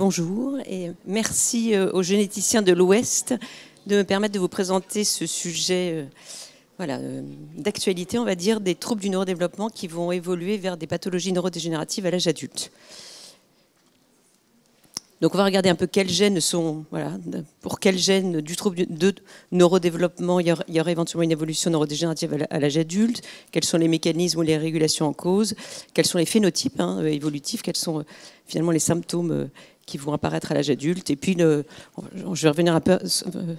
bonjour et merci aux généticiens de l'Ouest de me permettre de vous présenter ce sujet d'actualité, on va dire, des troubles du neurodéveloppement qui vont évoluer vers des pathologies neurodégénératives à l'âge adulte. Donc on va regarder un peu quels gènes sont, pour quels gènes du trouble de neurodéveloppement il y aurait éventuellement une évolution neurodégénérative à l'âge adulte, quels sont les mécanismes ou les régulations en cause, quels sont les phénotypes évolutifs, quels sont finalement les symptômes qui vont apparaître à l'âge adulte. Et puis, je vais revenir un peu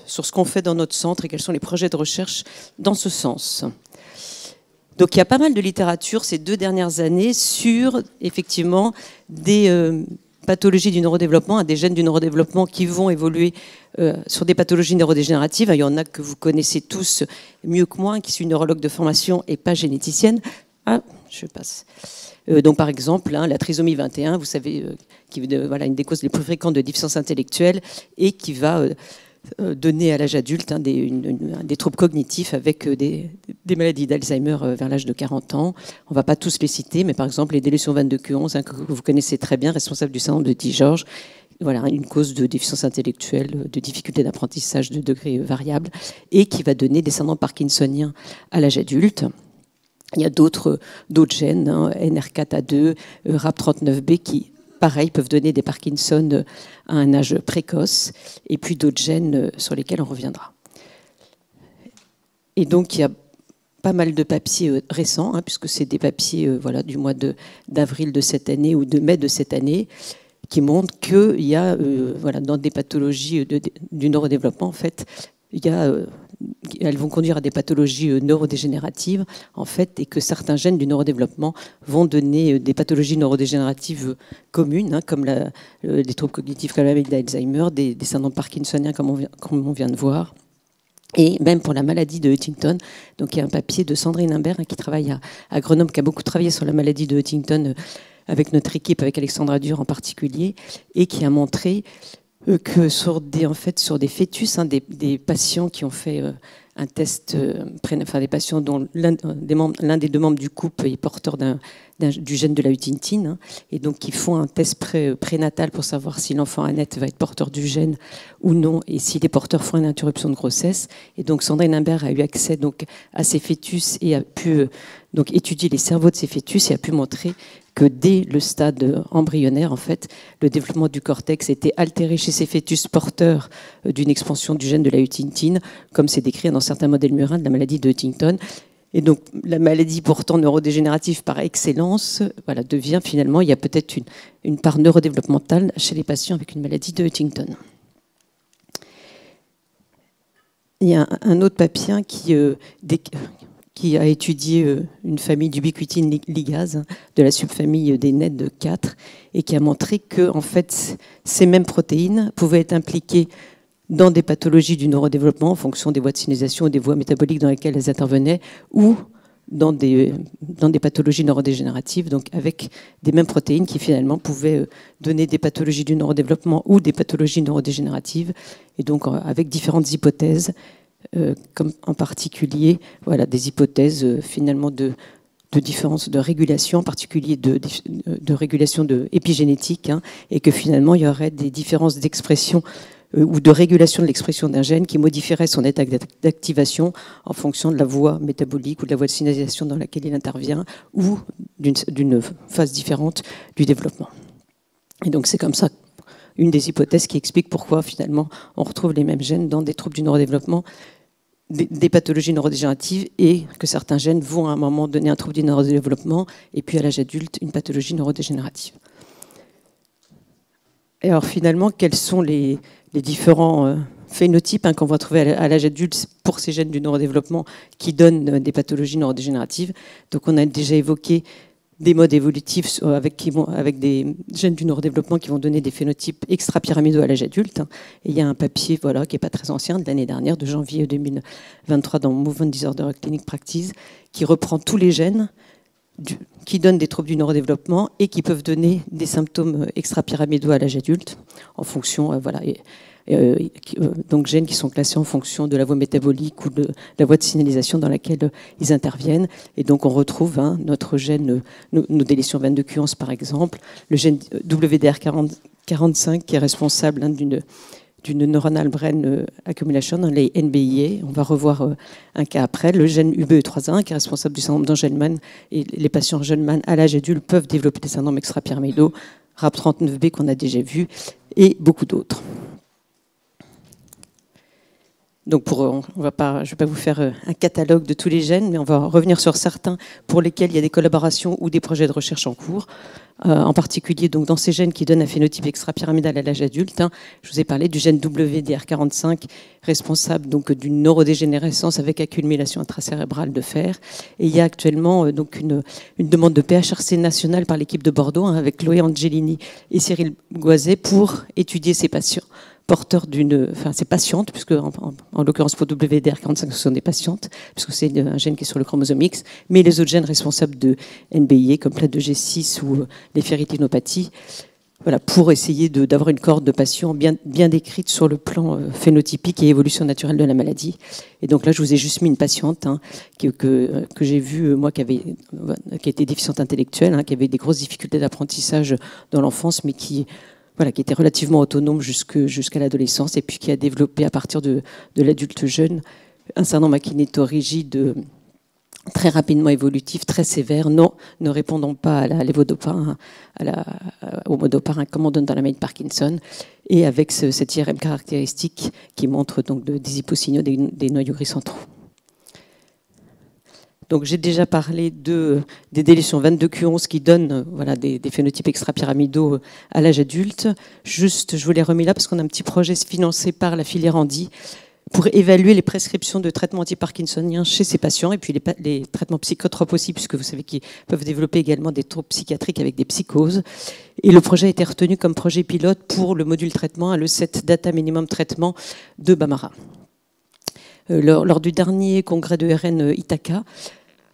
sur ce qu'on fait dans notre centre et quels sont les projets de recherche dans ce sens. Donc il y a pas mal de littérature ces 2 dernières années sur effectivement des pathologies du neurodéveloppement, des gènes du neurodéveloppement qui vont évoluer sur des pathologies neurodégénératives. Il y en a que vous connaissez tous mieux que moi, qui suis neurologue de formation et pas généticienne. Je passe. Donc par exemple, la trisomie 21, vous savez, une des causes les plus fréquentes de déficience intellectuelle et qui va donner à l'âge adulte des troubles cognitifs avec des maladies d'Alzheimer vers l'âge de 40 ans. On ne va pas tous les citer, mais par exemple les délétions 22q11, que vous connaissez très bien, responsable du syndrome de T-George, une cause de déficience intellectuelle, de difficulté d'apprentissage de degré variable, et qui va donner des syndromes parkinsoniens à l'âge adulte. Il y a d'autres gènes, NR4A2, RAP39B, qui, pareil, peuvent donner des Parkinson à un âge précoce, et puis d'autres gènes sur lesquels on reviendra. Et donc, il y a pas mal de papiers récents, puisque c'est des papiers du mois d'avril de cette année ou de mai de cette année, qui montrent qu'il y a, dans des pathologies du neurodéveloppement, en fait, elles vont conduire à des pathologies neurodégénératives, en fait, et que certains gènes du neurodéveloppement vont donner des pathologies neurodégénératives communes, comme des troubles cognitifs comme la maladie d'Alzheimer, des syndromes parkinsoniens, comme on vient de voir. Et même pour la maladie de Huntington, donc il y a un papier de Sandrine Imbert qui travaille à Grenoble, qui a beaucoup travaillé sur la maladie de Huntington avec notre équipe, avec Alexandra Dur en particulier, et qui a montré que sur des fœtus, des patients qui ont fait un test, des patients dont l'un des 2 membres du couple est porteur du gène de la huntingtine, et donc qui font un test prénatal pour savoir si l'enfant à naître va être porteur du gène ou non, et si les porteurs font une interruption de grossesse. Et donc Sandrine Imbert a eu accès à ces fœtus et a pu étudier les cerveaux de ces fœtus et a pu montrer que dès le stade embryonnaire, en fait, le développement du cortex était altéré chez ces fœtus porteurs d'une expansion du gène de la huntingtine, comme c'est décrit dans certains modèles murins de la maladie de Huntington. Et donc, la maladie pourtant neurodégénérative par excellence, devient finalement, il y a peut-être une part neurodéveloppementale chez les patients avec une maladie de Huntington. Il y a un autre papier qui a étudié une famille d'ubiquitine ligase de la subfamille des NED4 et qui a montré que en fait, ces mêmes protéines pouvaient être impliquées dans des pathologies du neurodéveloppement en fonction des voies de signalisation ou des voies métaboliques dans lesquelles elles intervenaient, ou dans des pathologies neurodégénératives, donc avec des mêmes protéines qui finalement pouvaient donner des pathologies du neurodéveloppement ou des pathologies neurodégénératives, et donc avec différentes hypothèses, comme en particulier des hypothèses finalement de différence de régulation, en particulier de régulation épigénétique, et que finalement il y aurait des différences d'expression ou de régulation de l'expression d'un gène qui modifierait son état d'activation en fonction de la voie métabolique ou de la voie de signalisation dans laquelle il intervient, ou d'une phase différente du développement. Et donc c'est comme ça une des hypothèses qui explique pourquoi finalement on retrouve les mêmes gènes dans des troubles du neurodéveloppement, des pathologies neurodégénératives, et que certains gènes vont à un moment donner un trouble du neurodéveloppement et puis à l'âge adulte une pathologie neurodégénérative. Et alors finalement, quels sont les différents phénotypes qu'on va trouver à l'âge adulte pour ces gènes du neurodéveloppement qui donnent des pathologies neurodégénératives? Donc on a déjà évoqué des modes évolutifs avec des gènes du neurodéveloppement qui vont donner des phénotypes extrapyramidaux à l'âge adulte. Et il y a un papier qui n'est pas très ancien, de l'année dernière, de janvier 2023, dans Movement Disorder Clinic Practice, qui reprend tous les gènes qui donnent des troubles du neurodéveloppement et qui peuvent donner des symptômes extrapyramidaux à l'âge adulte, en fonction, donc gènes qui sont classés en fonction de la voie métabolique ou de la voie de signalisation dans laquelle ils interviennent. Et donc on retrouve notre gène, nos délétions 22q11 par exemple, le gène WDR40 45 qui est responsable d'une neuronal brain accumulation, les NBIA. On va revoir un cas après. Le gène UBE3A qui est responsable du syndrome d'Angelman. Et les patients Angelman à l'âge adulte peuvent développer des syndromes extrapyramidaux, RAP39B qu'on a déjà vu, et beaucoup d'autres. Donc je ne vais pas vous faire un catalogue de tous les gènes, mais on va revenir sur certains pour lesquels il y a des collaborations ou des projets de recherche en cours. En particulier donc, dans ces gènes qui donnent un phénotype extrapyramidal à l'âge adulte. Je vous ai parlé du gène WDR45, responsable donc, d'une neurodégénérescence avec accumulation intracérébrale de fer. Et il y a actuellement donc, une demande de PHRC nationale par l'équipe de Bordeaux, avec Chloé Angelini et Cyril Goiset, pour étudier ces patients porteurs ces patientes, puisque en l'occurrence pour WDR45, ce sont des patientes, puisque c'est un gène qui est sur le chromosome X, mais les autres gènes responsables de NBIA, comme la 2G6 ou les ferritinopathies, voilà, pour essayer d'avoir une cohorte de patients bien décrite sur le plan phénotypique et évolution naturelle de la maladie. Et donc là, je vous ai juste mis une patiente que j'ai vue, moi, qui était déficiente intellectuelle, qui avait des grosses difficultés d'apprentissage dans l'enfance, mais qui était relativement autonome jusqu'à l'adolescence et puis qui a développé à partir de l'adulte jeune un syndrome akinéto-rigide très rapidement évolutif, très sévère, ne répondant pas à la lévodopa, au modopa comme on donne dans la maladie de Parkinson, et avec cette IRM caractéristique qui montre donc des hyposignaux, des noyaux gris centraux. Donc j'ai déjà parlé des délétions 22q11 qui donnent des phénotypes extrapyramidaux à l'âge adulte. Juste, je vous l'ai remis là parce qu'on a un petit projet financé par la filière Andy pour évaluer les prescriptions de traitements anti-parkinsoniens chez ces patients et puis les traitements psychotropes aussi, puisque vous savez qu'ils peuvent développer également des troubles psychiatriques avec des psychoses. Et le projet a été retenu comme projet pilote pour le module traitement, le set Data Minimum Traitement de Bamara. Lors du dernier congrès de RN Ithaca,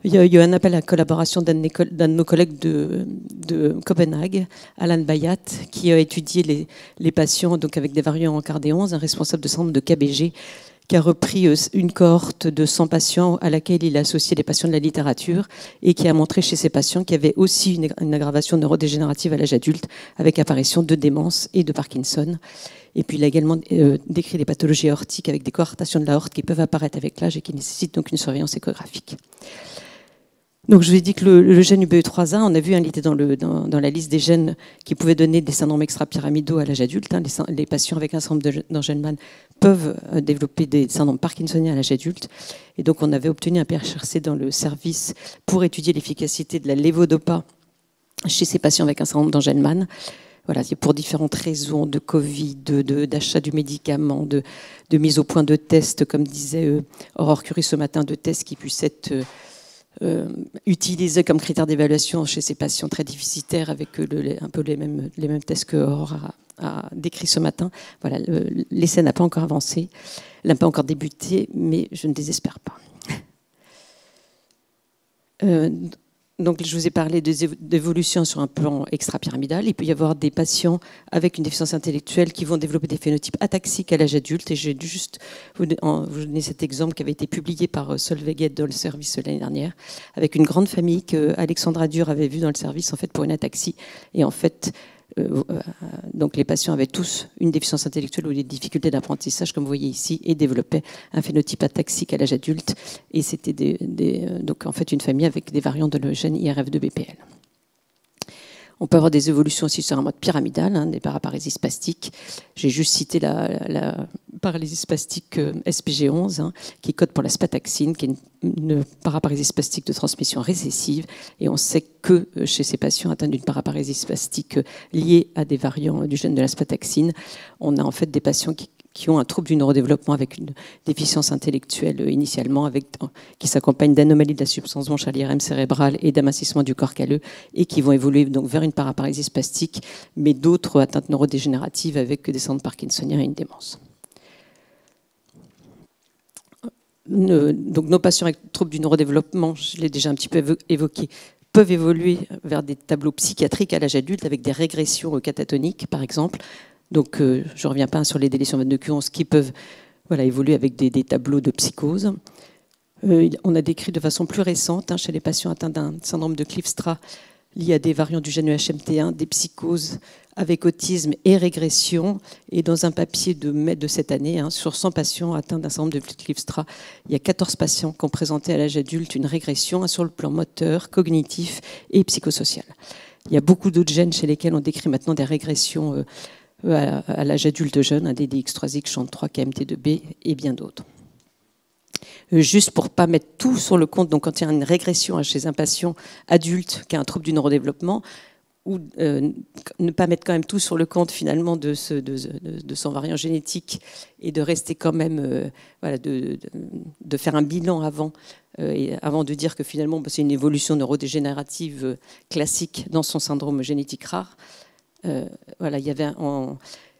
il y a eu un appel à la collaboration d'un de nos collègues de Copenhague, Alan Bayat, qui a étudié les patients donc avec des variants en CARD11, un responsable de syndrome de KBG, qui a repris une cohorte de 100 patients à laquelle il a associé des patients de la littérature et qui a montré chez ces patients qu'il y avait aussi une aggravation neurodégénérative à l'âge adulte avec apparition de démence et de Parkinson. Et puis il a également décrit des pathologies aortiques avec des coartations de l'aorte qui peuvent apparaître avec l'âge et qui nécessitent donc une surveillance échographique. Donc je vous ai dit que le gène UBE3A, on a vu, il était dans la liste des gènes qui pouvaient donner des syndromes extrapyramidaux à l'âge adulte. Les patients avec un syndrome d'Angelman peuvent développer des syndromes parkinsoniens à l'âge adulte. Et donc on avait obtenu un PHRC dans le service pour étudier l'efficacité de la lévodopa chez ces patients avec un syndrome d'Angelman. Voilà, c'est pour différentes raisons de Covid, d'achat du médicament, de mise au point de tests, comme disait Aurore Curie ce matin, de tests qui puissent être utilisés comme critères d'évaluation chez ces patients très déficitaires avec un peu les mêmes tests que Aurore a décrit ce matin. Voilà, l'essai n'a pas encore avancé, n'a pas encore débuté, mais je ne désespère pas. Donc, je vous ai parlé d'évolution sur un plan extrapyramidal. Il peut y avoir des patients avec une déficience intellectuelle qui vont développer des phénotypes ataxiques à l'âge adulte. Et j'ai juste vous donner cet exemple qui avait été publié par Solveig dans le service l'année dernière, avec une grande famille que Alexandra Dur avait vue dans le service en fait, pour une ataxie. Et en fait, donc les patients avaient tous une déficience intellectuelle ou des difficultés d'apprentissage, comme vous voyez ici, et développaient un phénotype ataxique à l'âge adulte. Et c'était donc en fait une famille avec des variants de le gène IRF2-BPL. On peut avoir des évolutions aussi sur un mode pyramidal, des paraparésies spastiques. J'ai juste cité la paralysie spastique SPG11, qui code pour la spataxine, qui est une paraparésie spastique de transmission récessive. Et on sait que chez ces patients atteints d'une paraparésie spastique liée à des variants du gène de la spataxine, on a en fait des patients qui ont un trouble du neurodéveloppement avec une déficience intellectuelle initialement, qui s'accompagne d'anomalies de la substance blanche à l'IRM cérébrale et d'amincissement du corps calleux, et qui vont évoluer donc vers une paraparésie spastique, mais d'autres atteintes neurodégénératives avec des syndromes parkinsoniens et une démence. Donc nos patients avec troubles du neurodéveloppement, je l'ai déjà un petit peu évoqué, peuvent évoluer vers des tableaux psychiatriques à l'âge adulte avec des régressions catatoniques, par exemple. Donc, je ne reviens pas sur les délétions 22q11 qui peuvent évoluer avec des tableaux de psychose. On a décrit de façon plus récente chez les patients atteints d'un syndrome de Kleefstra liés à des variants du gène HMT1, des psychoses avec autisme et régression. Et dans un papier de mai de cette année, sur 100 patients atteints d'un syndrome de Kleefstra, il y a 14 patients qui ont présenté à l'âge adulte une régression sur le plan moteur, cognitif et psychosocial. Il y a beaucoup d'autres gènes chez lesquels on décrit maintenant des régressions à l'âge adulte jeune, DDX3X, CHANT3, KMT2B et bien d'autres. Juste pour ne pas mettre tout sur le compte, donc quand il y a une régression chez un patient adulte qui a un trouble du neurodéveloppement, ou ne pas mettre quand même tout sur le compte finalement de son variant génétique et de rester quand même, voilà, de faire un bilan avant, avant de dire que finalement c'est une évolution neurodégénérative classique dans son syndrome génétique rare. Voilà, il y avait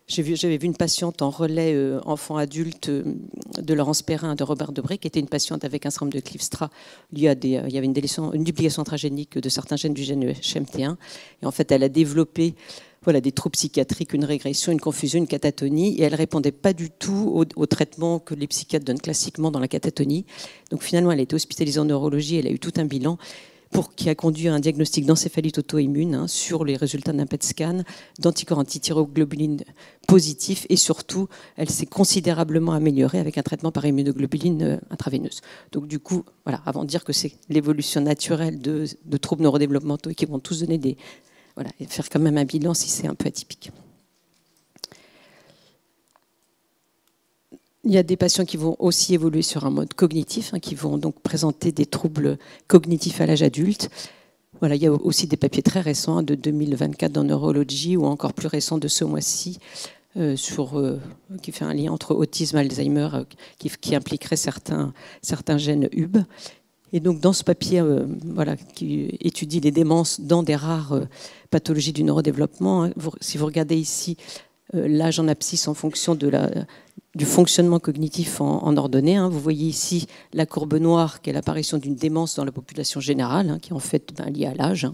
j'avais vu une patiente en relais enfant-adulte de Laurence Perrin, de Robert Debré, qui était une patiente avec un syndrome de Kleefstra. Il y avait une duplication intragénique de certains gènes du gène HMT1. Et en fait, elle a développé des troubles psychiatriques, une régression, une confusion, une catatonie. Et elle ne répondait pas du tout au traitement que les psychiatres donnent classiquement dans la catatonie. Donc finalement, elle a été hospitalisée en neurologie. Elle a eu tout un bilan qui a conduit à un diagnostic d'encéphalite auto-immune sur les résultats d'un PET scan, d'anticorps anti-thyroglobuline positifs, et surtout, elle s'est considérablement améliorée avec un traitement par immunoglobuline intraveineuse. Donc du coup, voilà, avant de dire que c'est l'évolution naturelle de troubles neurodéveloppementaux et qui vont tous donner des... Voilà, et faire quand même un bilan si c'est un peu atypique. Il y a des patients qui vont aussi évoluer sur un mode cognitif, qui vont donc présenter des troubles cognitifs à l'âge adulte. Voilà, il y a aussi des papiers très récents de 2024 dans Neurology ou encore plus récents de ce mois-ci qui fait un lien entre autisme et Alzheimer qui impliquerait certains gènes UB. Et donc dans ce papier qui étudie les démences dans des rares pathologies du neurodéveloppement, si vous regardez ici l'âge en abscisse en fonction du fonctionnement cognitif en ordonnée. Vous voyez ici la courbe noire qui est l'apparition d'une démence dans la population générale, qui est en fait liée à l'âge.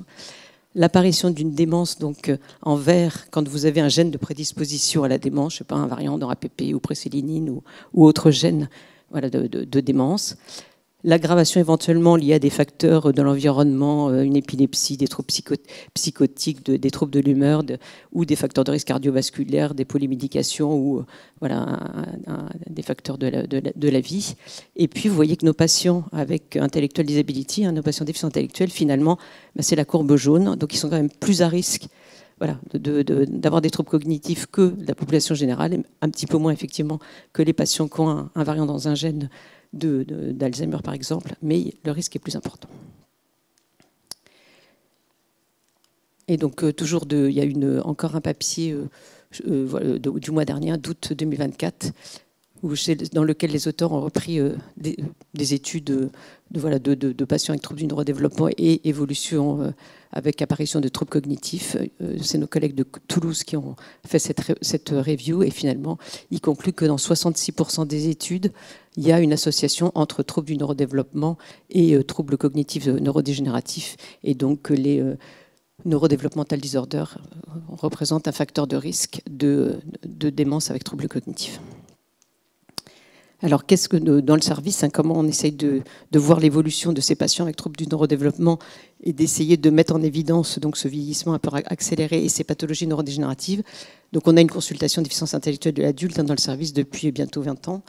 L'apparition d'une démence donc en vert quand vous avez un gène de prédisposition à la démence, je sais pas, un variant dans APP ou présélinine ou autre gène de démence. L'aggravation éventuellement liée à des facteurs de l'environnement, une épilepsie, des troubles psychotiques, des troubles de l'humeur, ou des facteurs de risque cardiovasculaire, des polymédications ou des facteurs de la vie. Et puis vous voyez que nos patients avec intellectual disability, nos patients déficients intellectuels, finalement, c'est la courbe jaune, donc ils sont quand même plus à risque d'avoir des troubles cognitifs que la population générale, et un petit peu moins effectivement que les patients qui ont un variant dans un gène d'Alzheimer par exemple, mais le risque est plus important. Et donc il y a encore un papier du mois dernier, d'août 2024, dans lequel les auteurs ont repris des études de patients avec troubles du neurodéveloppement et évolution avec apparition de troubles cognitifs. C'est nos collègues de Toulouse qui ont fait cette review et finalement, ils concluent que dans 66% des études, il y a une association entre troubles du neurodéveloppement et troubles cognitifs neurodégénératifs, et donc les neurodevelopmental disorders représentent un facteur de risque de démence avec troubles cognitifs. Alors, qu'est-ce que dans le service, comment on essaye de voir l'évolution de ces patients avec troubles du neurodéveloppement et d'essayer de mettre en évidence donc, ce vieillissement un peu accéléré et ces pathologies neurodégénératives. Donc, on a une consultation déficience intellectuelle de l'adulte dans le service depuis bientôt 20 ans,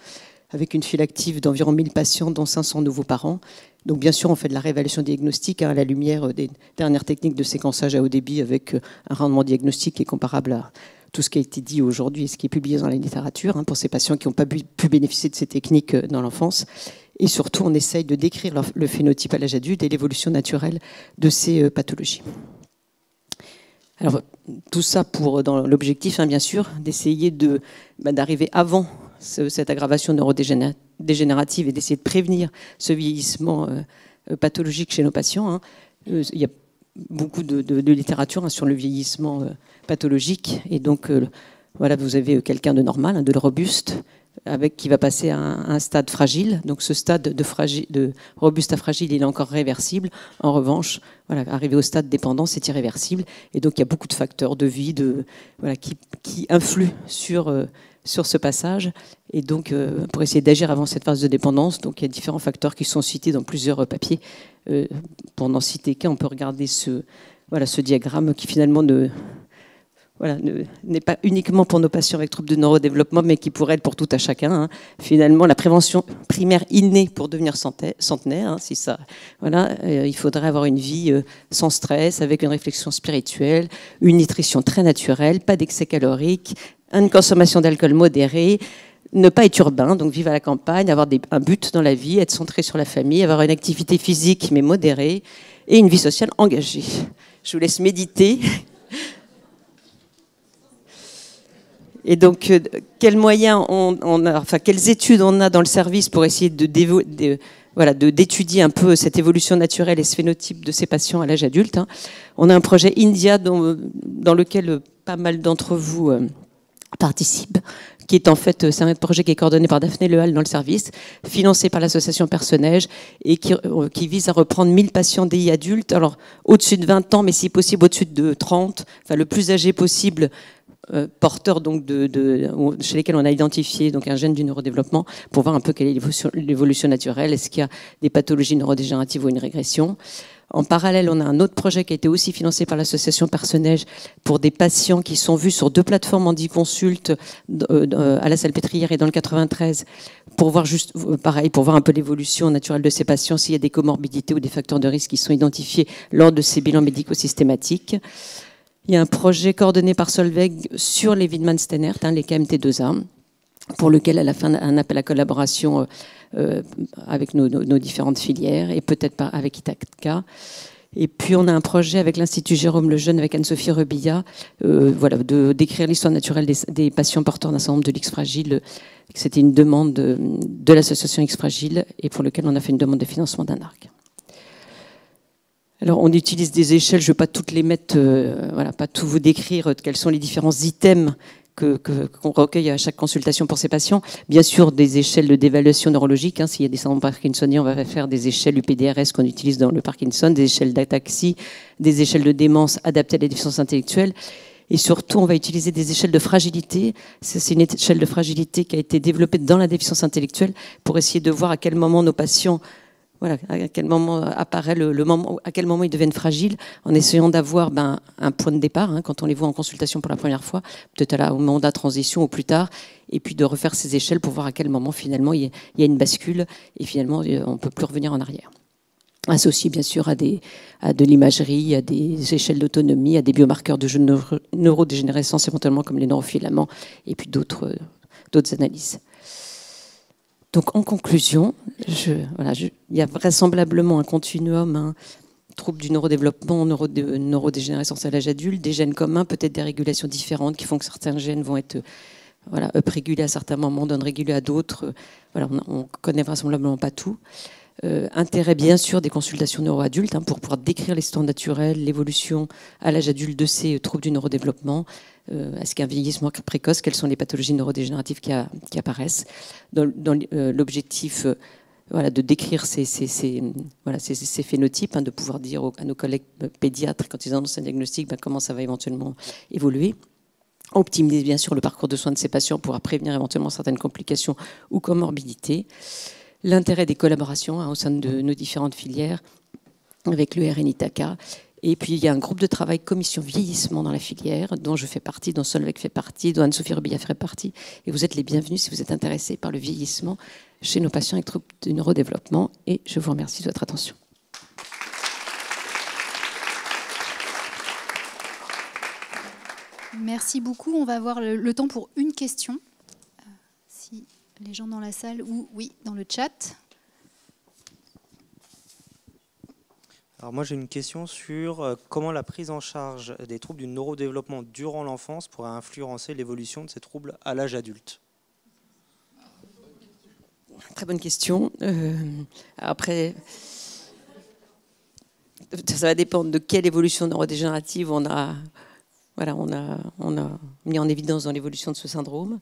avec une file active d'environ 1000 patients, dont 500 nouveaux par an. Donc, bien sûr, on fait de la réévaluation diagnostique à la lumière des dernières techniques de séquençage à haut débit avec un rendement diagnostique qui est comparable à tout ce qui a été dit aujourd'hui et ce qui est publié dans la littérature pour ces patients qui n'ont pas pu bénéficier de ces techniques dans l'enfance. Et surtout, on essaye de décrire le phénotype à l'âge adulte et l'évolution naturelle de ces pathologies. Alors, tout ça dans l'objectif, bien sûr, d'essayer d'arriver avant cette aggravation neurodégénérative et d'essayer de prévenir ce vieillissement pathologique chez nos patients. Il y a beaucoup de littérature sur le vieillissement pathologique. Et donc, voilà, vous avez quelqu'un de normal, de robuste, qui va passer à un stade fragile. Donc, ce stade de robuste à fragile, il est encore réversible. En revanche, arriver au stade dépendant, c'est irréversible. Et donc, il y a beaucoup de facteurs de vie qui influent sur ce passage. Et donc, pour essayer d'agir avant cette phase de dépendance, donc, il y a différents facteurs qui sont cités dans plusieurs papiers. Pour n'en citer qu'un, on peut regarder voilà, ce diagramme qui finalement voilà, n'est pas uniquement pour nos patients avec troubles de neurodéveloppement, mais qui pourrait être pour tout à chacun. Hein. Finalement, la prévention primaire innée pour devenir centenaire, hein, si ça, voilà, il faudrait avoir une vie sans stress, avec une réflexion spirituelle, une nutrition très naturelle, pas d'excès calorique, une consommation d'alcool modérée, ne pas être urbain, donc vivre à la campagne, avoir un but dans la vie, être centré sur la famille, avoir une activité physique mais modérée et une vie sociale engagée. Je vous laisse méditer. Et donc, quels moyens quelles études on a dans le service pour essayer d'étudier un peu cette évolution naturelle et ce phénotype de ces patients à l'âge adulte, hein. On a un projet India dans lequel pas mal d'entre vous participent, qui est en fait, c'est un projet qui est coordonné par Daphné Lehal dans le service, financé par l'association Personnage et qui vise à reprendre 1000 patients DI adultes, alors au-dessus de 20 ans, mais si possible au-dessus de 30, enfin le plus âgé possible, porteurs donc chez lesquels on a identifié donc un gène du neurodéveloppement pour voir un peu quelle est l'évolution naturelle, est-ce qu'il y a des pathologies neurodégénératives ou une régression. En parallèle, on a un autre projet qui a été aussi financé par l'association Personnage pour des patients qui sont vus sur 2 plateformes HandiConsult à la Salpêtrière et dans le 93 pour voir pour voir un peu l'évolution naturelle de ces patients, s'il y a des comorbidités ou des facteurs de risque qui sont identifiés lors de ces bilans médicaux systématiques. Il y a un projet coordonné par Solveig sur les Wiedemann-Steinert, les KMT2A, pour lequel elle a fait un appel à collaboration avec nos différentes filières et peut-être pas avec Ithaca. Et puis on a un projet avec l'Institut Jérôme Lejeune, avec Anne-Sophie Rebilla, de décrire l'histoire naturelle des patients porteurs d'un syndrome de l'X fragile. C'était une demande de l'association X fragile et pour lequel on a fait une demande de financement d'un ARC. Alors, on utilise des échelles, je ne vais pas toutes les mettre, pas tout vous décrire, quels sont les différents items qu'on recueille à chaque consultation pour ces patients. Bien sûr, des échelles d'évaluation neurologique. Hein, s'il y a des syndromes parkinsoniens, on va faire des échelles UPDRS qu'on utilise dans le Parkinson, des échelles d'ataxie, des échelles de démence adaptées à la déficience intellectuelle. Et surtout, on va utiliser des échelles de fragilité. C'est une échelle de fragilité qui a été développée dans la déficience intellectuelle pour essayer de voir à quel moment nos patients... Voilà, à quel moment apparaît à quel moment ils deviennent fragiles, en essayant d'avoir un point de départ, hein, quand on les voit en consultation pour la première fois, peut-être au moment de la transition ou plus tard, et puis de refaire ces échelles pour voir à quel moment finalement il y a une bascule et finalement on ne peut plus revenir en arrière. Associé bien sûr à de l'imagerie, à des échelles d'autonomie, à des biomarqueurs de neurodégénérescence éventuellement comme les neurofilaments et puis d'autres analyses. Donc, en conclusion, il y a vraisemblablement un continuum, trouble du neurodéveloppement, neurodégénérescence à l'âge adulte, des gènes communs, peut-être des régulations différentes qui font que certains gènes vont être up-régulés à certains moments, down-régulés à d'autres. Voilà, on ne connaît vraisemblablement pas tout. Intérêt, bien sûr, des consultations neuroadultes pour pouvoir décrire l'histoire naturelle, l'évolution à l'âge adulte de ces troubles du neurodéveloppement. Est-ce qu'il y a un vieillissement précoce? Quelles sont les pathologies neurodégénératives qui apparaissent? Dans l'objectif de décrire ces phénotypes, de pouvoir dire à nos collègues pédiatres, quand ils annoncent un diagnostic, comment ça va éventuellement évoluer. Optimiser, bien sûr, le parcours de soins de ces patients pour prévenir éventuellement certaines complications ou comorbidités. L'intérêt des collaborations au sein de nos différentes filières avec le RN Ithaca. Et puis, il y a un groupe de travail commission vieillissement dans la filière, dont je fais partie, dont Solveig fait partie, dont Anne-Sophie Rebilla fait partie. Et vous êtes les bienvenus si vous êtes intéressés par le vieillissement chez nos patients avec troubles de neurodéveloppement. Et je vous remercie de votre attention. Merci beaucoup. On va avoir le temps pour une question. Si les gens dans la salle ou oui, dans le chat. Alors moi j'ai une question sur comment la prise en charge des troubles du neurodéveloppement durant l'enfance pourrait influencer l'évolution de ces troubles à l'âge adulte. Très bonne question. Après, ça va dépendre de quelle évolution neurodégénérative on a mis en évidence dans l'évolution de ce syndrome.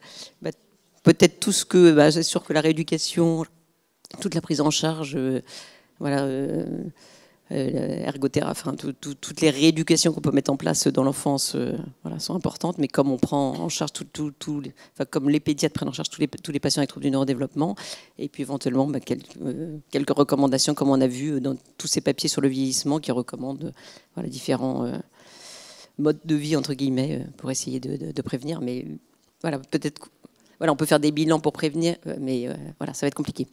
Peut-être tout ce que, c'est sûr que la rééducation, toute la prise en charge, ergothérapie, enfin, toutes les rééducations qu'on peut mettre en place dans l'enfance voilà, sont importantes, mais comme on prend en charge comme les pédiatres prennent en charge tous les patients avec troubles du neurodéveloppement, et puis éventuellement quelques recommandations, comme on a vu dans tous ces papiers sur le vieillissement qui recommandent voilà, différents modes de vie entre guillemets pour essayer de prévenir, mais voilà, peut-être voilà, on peut faire des bilans pour prévenir, mais voilà, ça va être compliqué.